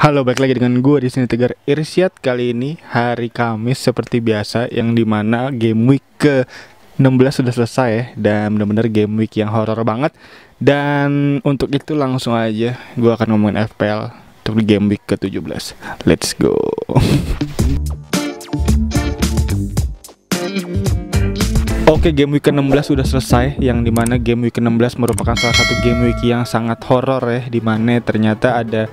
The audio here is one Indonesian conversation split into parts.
Halo, balik lagi dengan gue di sini Tegar Irsyad. Kali ini hari Kamis seperti biasa, yang dimana game week ke 16 sudah selesai ya. Dan benar-benar game week yang horor banget. Dan untuk itu langsung aja gue akan ngomongin FPL untuk di game week ke 17. Let's go. Oke, game week ke-16 sudah selesai, yang dimana game week ke-16 merupakan salah satu game week yang sangat horor ya, dimana ternyata ada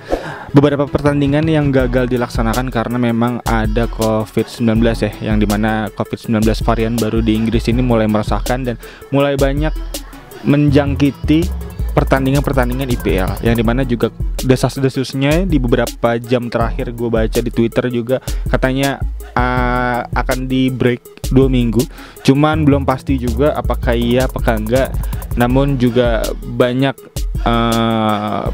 beberapa pertandingan yang gagal dilaksanakan karena memang ada COVID-19 ya, yang dimana COVID-19 varian baru di Inggris ini mulai meresahkan dan mulai banyak menjangkiti pertandingan-pertandingan IPL, yang dimana juga desas-desusnya di beberapa jam terakhir gue baca di Twitter juga katanya akan di break 2 minggu, cuman belum pasti juga apakah iya apakah enggak. Namun juga banyak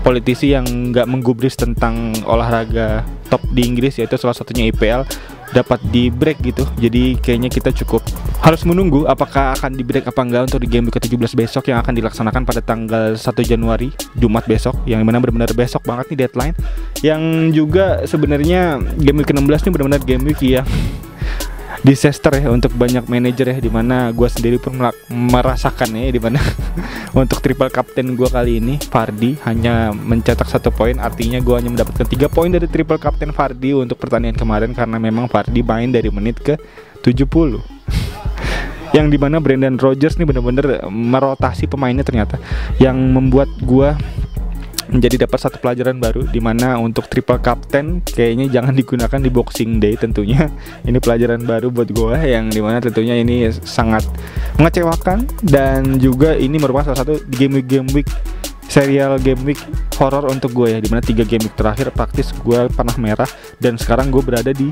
politisi yang nggak menggubris tentang olahraga top di Inggris, yaitu salah satunya IPL, dapat di break gitu. Jadi kayaknya kita cukup harus menunggu apakah akan di break apa enggak untuk di game week ke-17 besok yang akan dilaksanakan pada tanggal 1 Januari, Jumat besok, yang mana benar-benar besok banget nih deadline. Yang juga sebenarnya game week ke-16 ini benar-benar game week yang disaster ya untuk banyak manajer ya, dimana gue sendiri pun merasakan ya, dimana untuk triple captain gue kali ini Vardy hanya mencetak 1 poin, artinya gue hanya mendapatkan 3 poin dari triple captain Vardy untuk pertandingan kemarin, karena memang Vardy main dari menit ke 70 yang dimana Brendan Rodgers nih benar-benar merotasi pemainnya ternyata, yang membuat gue menjadi dapat satu pelajaran baru, dimana untuk triple captain kayaknya jangan digunakan di Boxing Day tentunya. Ini pelajaran baru buat gue, yang dimana tentunya ini sangat mengecewakan, dan juga ini merupakan salah satu game week serial game week horror untuk gue ya, dimana 3 game week terakhir praktis gue panah merah, dan sekarang gue berada di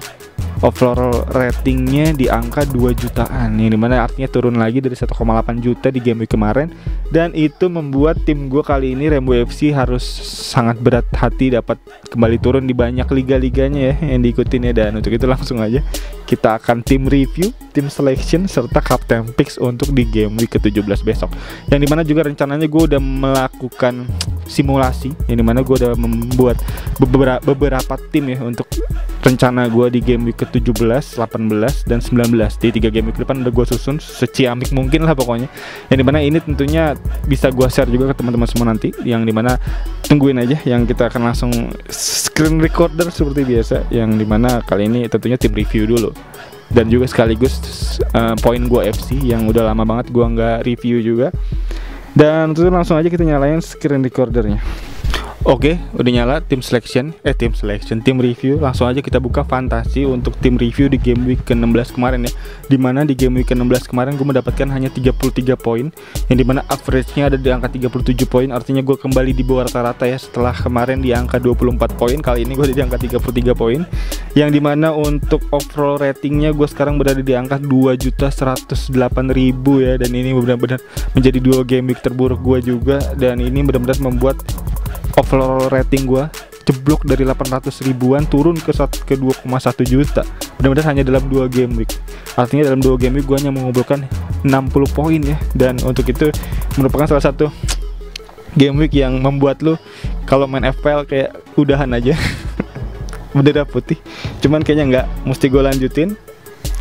overall ratingnya di angka 2 jutaan, yang dimana artinya turun lagi dari 1,8 juta di game week kemarin. Dan itu membuat tim gue kali ini Rainbow FC harus sangat berat hati dapat kembali turun di banyak liga-liganya ya yang diikutin ya. Dan untuk itu langsung aja kita akan tim review, tim selection, serta captain picks untuk di game week ke-17 besok, yang dimana juga rencananya gue udah melakukan simulasi, yang dimana gue udah membuat beberapa tim ya untuk rencana gue di game week ke-17, 18, dan 19. Di 3 game week depan udah gue susun seciamik mungkin lah pokoknya, yang dimana ini tentunya bisa gue share juga ke teman-teman semua nanti, yang dimana tungguin aja, yang kita akan langsung screen recorder seperti biasa, yang dimana kali ini tentunya tim review dulu, dan juga sekaligus poin gue FC yang udah lama banget gue nggak review juga. Dan terus langsung aja kita nyalain screen recordernya. Oke, udah nyala tim review. Langsung aja kita buka fantasi untuk tim review di game week ke-16 kemarin ya. Dimana di game week ke-16 kemarin gue mendapatkan hanya 33 poin, yang dimana average-nya ada di angka 37 poin. Artinya gue kembali di bawah rata-rata ya, setelah kemarin di angka 24 poin. Kali ini gue di angka 33 poin, yang dimana untuk overall ratingnya gue sekarang berada di angka 2.108.000 ya. Dan ini benar-benar menjadi 2 game week terburuk gue juga, dan ini benar-benar membuat overall rating gue jeblok dari 800 ribuan turun ke 2,1 juta. Benar-benar hanya dalam 2 game week. Artinya dalam 2 game week gue hanya mengumpulkan 60 poin ya. Dan untuk itu merupakan salah satu game week yang membuat lu kalau main FPL kayak udahan aja bendera putih. Cuman kayaknya nggak, mesti gue lanjutin.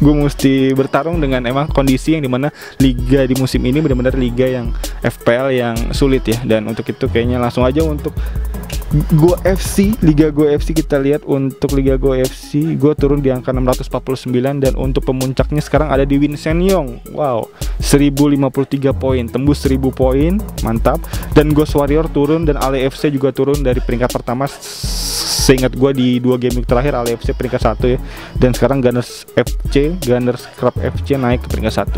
Gue mesti bertarung dengan emang kondisi yang dimana liga di musim ini benar-benar liga yang FPL yang sulit ya. Dan untuk itu kayaknya langsung aja untuk Go FC, Liga Go FC kita lihat. Untuk Liga Go FC gue turun di angka 649, dan untuk pemuncaknya sekarang ada di Vincent Yong. Wow, 1053 poin, tembus 1000 poin, mantap. Dan Ghost Warrior turun, dan Ale FC juga turun dari peringkat pertama. Seingat gue di 2 game week terakhir Ale FC peringkat 1 ya. Dan sekarang Gunners Club FC naik ke peringkat 1.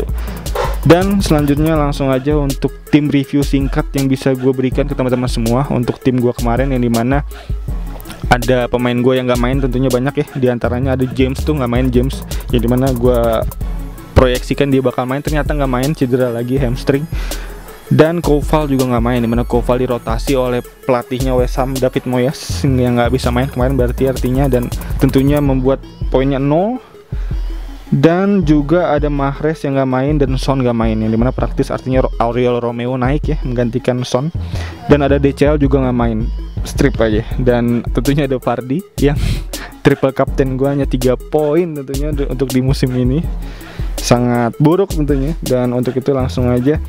Dan selanjutnya langsung aja untuk tim review singkat yang bisa gue berikan ke teman-teman semua untuk tim gue kemarin, yang dimana ada pemain gue yang gak main tentunya banyak ya. Di antaranya ada James tuh gak main, James yang dimana gue proyeksikan dia bakal main, ternyata gak main, cedera lagi hamstring. Dan Koval juga nggak main, dimana Koval dirotasi oleh pelatihnya West Ham David Moyes yang nggak bisa main kemarin, berarti artinya, dan tentunya membuat poinnya 0. Dan juga ada Mahrez yang nggak main dan Son nggak main, yang dimana praktis artinya Auriel Romeo naik ya menggantikan Son. Dan ada DCL juga nggak main. strip aja. Dan tentunya ada Vardy yang triple captain gue hanya 3 poin tentunya untuk di musim ini, sangat buruk tentunya. Dan untuk itu langsung aja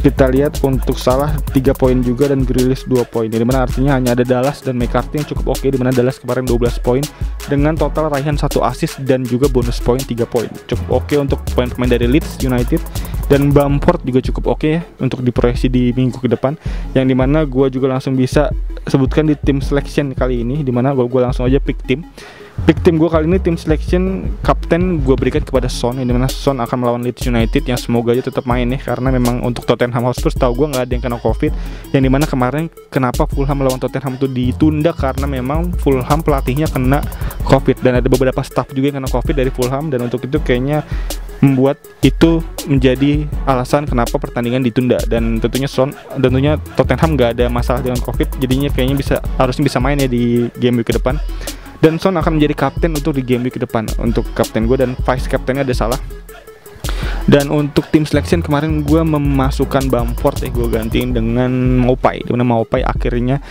kita lihat untuk Salah 3 poin juga dan Grealish 2 poin. Dimana artinya hanya ada Dallas dan McCarthy yang cukup oke, dimana Dallas kemarin 12 poin dengan total raihan 1 assist dan juga bonus poin 3 poin. Cukup oke untuk pemain-pemain dari Leeds United. Dan Bamford juga cukup oke ya untuk diproyeksi di minggu ke depan, yang dimana gue juga langsung bisa sebutkan di tim selection kali ini, dimana gue langsung aja pick tim gue kali ini. Tim selection kapten gue berikan kepada Son, yang dimana Son akan melawan Leeds United, yang semoga aja tetap main ya, karena memang untuk Tottenham Hotspur tahu gue nggak ada yang kena covid, yang dimana kemarin kenapa Fulham melawan Tottenham itu ditunda karena memang Fulham pelatihnya kena covid, dan ada beberapa staff juga yang kena covid dari Fulham, dan untuk itu kayaknya membuat itu menjadi alasan kenapa pertandingan ditunda. Dan tentunya Tottenham nggak ada masalah dengan covid, jadinya kayaknya harusnya bisa main ya di game week ke depan. Dan Son akan menjadi kapten untuk di game week ke depan untuk kapten gue, dan vice kaptennya ada Salah. Dan untuk tim selection kemarin gue memasukkan Bamford ya, gue gantiin dengan Maupay, dimana Maupay akhirnya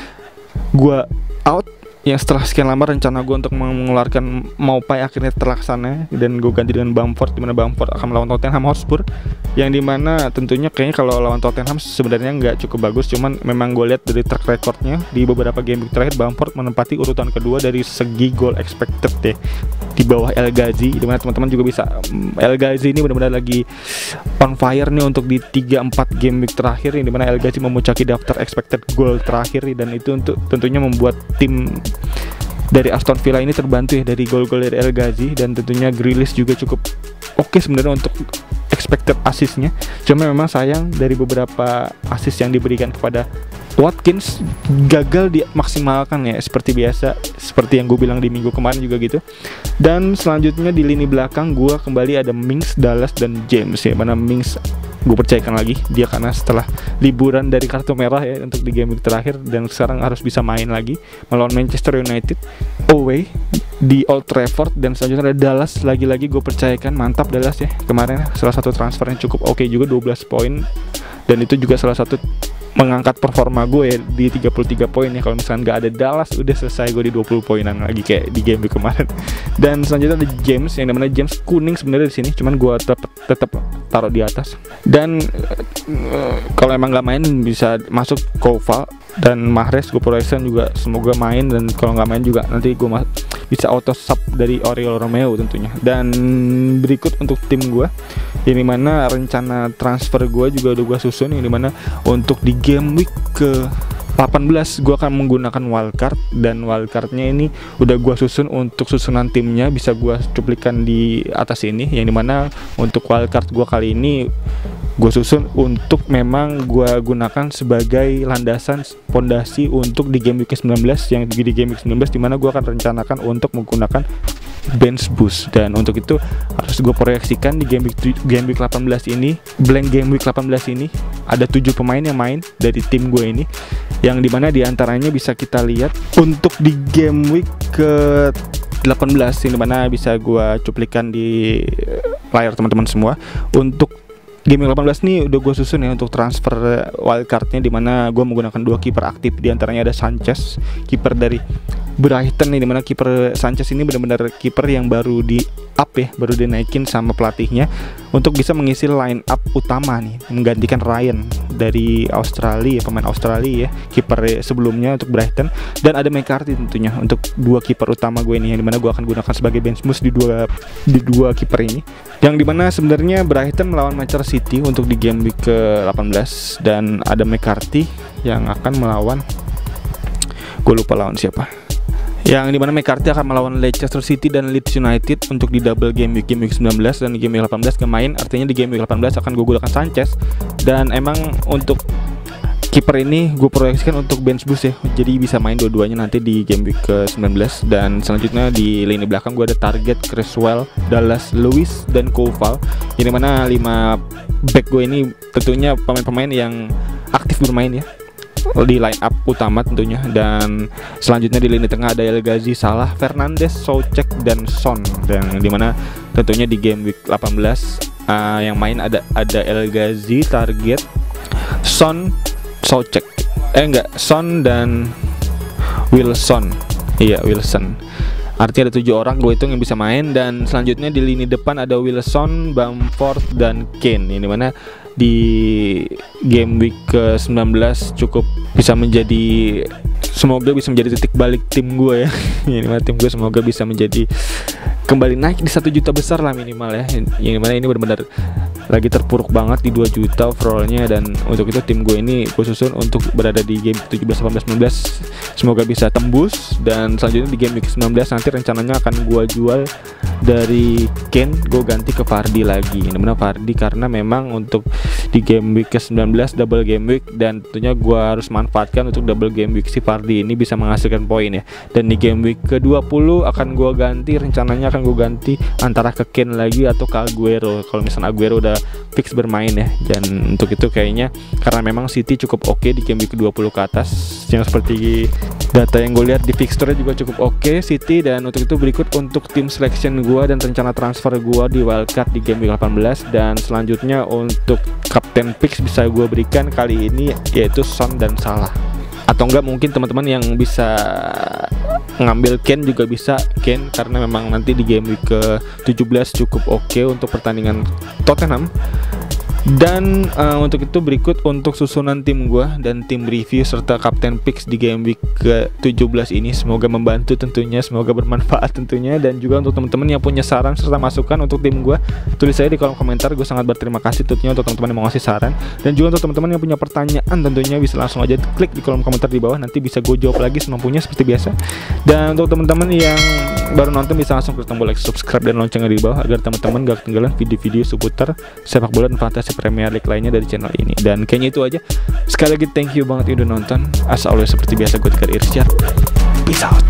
gue out. Yang setelah sekian lama rencana gue untuk mengeluarkan Maupay akhirnya terlaksana, dan gue ganti dengan Bamford, dimana Bamford akan melawan Tottenham Hotspur, yang dimana tentunya kayaknya kalau lawan Tottenham sebenarnya nggak cukup bagus, cuman memang gue lihat dari track recordnya di beberapa game terakhir Bamford menempati urutan kedua dari segi goal expected deh, di bawah El Ghazi, dimana teman-teman juga bisa El Ghazi ini benar-benar lagi on fire nih untuk di 3-4 game week terakhir, yang dimana El Ghazi memuncaki daftar expected goal terakhir, dan itu untuk tentunya membuat tim dari Aston Villa ini terbantu ya dari gol-gol dari El Ghazi. Dan tentunya Grealish juga cukup oke sebenarnya untuk expected assist-nya, cuma memang sayang dari beberapa assist yang diberikan kepada Watkins gagal dimaksimalkan ya, seperti biasa, seperti yang gue bilang di minggu kemarin juga gitu. Dan selanjutnya di lini belakang gue kembali ada Mings, Dallas, dan James ya, mana Mings gue percayakan lagi dia karena setelah liburan dari kartu merah ya untuk di game terakhir, dan sekarang harus bisa main lagi melawan Manchester United away di Old Trafford. Dan selanjutnya ada Dallas, lagi-lagi gue percayakan, mantap Dallas ya, kemarin salah satu transfer yang cukup oke juga, 12 poin, dan itu juga salah satu mengangkat performa gue ya, di 33 poin ya. Kalau misalkan nggak ada Dallas udah selesai gue di 20 poinan lagi kayak di game kemarin. Dan selanjutnya ada James, yang namanya James kuning sebenarnya di sini, cuman gue tetap taruh di atas. Dan kalau emang nggak main bisa masuk Koval dan Mahrez, gue proyeksikan juga semoga main, dan kalau nggak main juga nanti gue bisa auto sub dari Oriol Romeo tentunya. Dan berikut untuk tim gue, yang dimana rencana transfer gue juga udah gue susun, yang dimana untuk di game week ke 18 gue akan menggunakan wildcard, dan wildcardnya ini udah gue susun untuk susunan timnya, bisa gue cuplikan di atas ini, yang dimana untuk wildcard gue kali ini gue susun untuk memang gue gunakan sebagai landasan pondasi untuk di game week 19, yang di game week 19 dimana gue akan rencanakan untuk menggunakan bench boost. Dan untuk itu harus gue proyeksikan di game week 18 ini, blank game week 18 ini ada 7 pemain yang main dari tim gue ini, yang dimana diantaranya bisa kita lihat untuk di game week ke 18, yang dimana bisa gue cuplikan di layar teman-teman semua. Untuk game 18 nih udah gue susun ya untuk transfer wildcardnya, dimana gue menggunakan 2 kiper aktif, diantaranya ada Sanchez, kiper dari Brighton nih, dimana kiper Sanchez ini benar-benar kiper yang baru di up ya, baru dinaikin sama pelatihnya untuk bisa mengisi line up utama nih, menggantikan Ryan dari Australia, pemain Australia ya, kiper sebelumnya untuk Brighton. Dan ada McCarthy tentunya untuk 2 kiper utama gue ini, yang dimana gue akan gunakan sebagai bench boost di dua kiper ini, yang dimana sebenarnya Brighton melawan Manchester City untuk di game week ke 18, dan ada McCarthy yang akan melawan, gue lupa lawan siapa, yang dimana McCarthy akan melawan Leicester City dan Leeds United untuk di double game week 19, dan di game week 18 gak main, artinya di game week 18 akan gue gunakan Sanchez. Dan emang untuk kiper ini gue proyeksikan untuk bench boost ya, jadi bisa main dua-duanya nanti di game week ke 19. Dan selanjutnya di lini belakang gue ada Target, Creswell, Dallas, Lewis, dan Koval, yang dimana 5 back gue ini tentunya pemain-pemain yang aktif bermain ya di line up utama tentunya. Dan selanjutnya di lini tengah ada El Ghazi, Salah, Fernandes, Soucek, dan Son, dan dimana tentunya di game week 18 yang main ada El Ghazi, Target, Son, Soucek, Son dan Wilson. Iya, Wilson. Artinya ada 7 orang gue hitung yang bisa main. Dan selanjutnya di lini depan ada Wilson, Bamford, dan Kane. Ini mana di game week ke-19 cukup bisa menjadi, semoga bisa menjadi titik balik tim gue ya. Ini mana tim gue semoga bisa menjadi kembali naik di 1 juta besar lah minimal ya. Yang mana ini benar-benar lagi terpuruk banget di 2 juta overallnya. Dan untuk itu tim gue ini gue susun untuk berada di game 17, 18, 19 semoga bisa tembus. Dan selanjutnya di game week 19 nanti rencananya akan gue jual dari Kane, gue ganti ke Vardy lagi. Ini benar Vardy karena memang untuk di game week ke-19 double game week, dan tentunya gue harus manfaatkan untuk double game week si Vardy ini bisa menghasilkan poin ya. Dan di game week ke-20 akan gue ganti, rencananya akan gue ganti antara ke Kane lagi atau ke Aguero kalau misalnya Aguero udah fix bermain ya. Dan untuk itu kayaknya karena memang City cukup oke di game week ke-20 ke atas, yang seperti data yang gue lihat di fixture juga cukup oke City. Dan untuk itu berikut untuk tim selection gue dan rencana transfer gue di wildcard di game week 18. Dan selanjutnya untuk captain picks bisa gue berikan kali ini yaitu Son dan Salah. Atau enggak mungkin teman-teman yang bisa ngambil Kane juga bisa Kane, karena memang nanti di game week ke-17 cukup oke untuk pertandingan Tottenham. Dan untuk itu berikut untuk susunan tim gue dan tim review serta captain picks di game week ke-17 ini. Semoga membantu tentunya, semoga bermanfaat tentunya. Dan juga untuk teman-teman yang punya saran serta masukan untuk tim gue, tulis saya di kolom komentar. Gue sangat berterima kasih tentunya untuk teman-teman yang mau ngasih saran. Dan juga untuk teman-teman yang punya pertanyaan tentunya bisa langsung aja klik di kolom komentar di bawah, nanti bisa gue jawab lagi semampunya seperti biasa. Dan untuk teman-teman yang baru nonton bisa langsung klik tombol like, subscribe, dan loncengnya di bawah agar teman-teman gak ketinggalan video-video seputar sepak bola dan fantasi Premier League lainnya dari channel ini. Dan kayaknya itu aja. Sekali lagi thank you banget udah nonton. As always seperti biasa gue Tegar Irsyad. Peace out.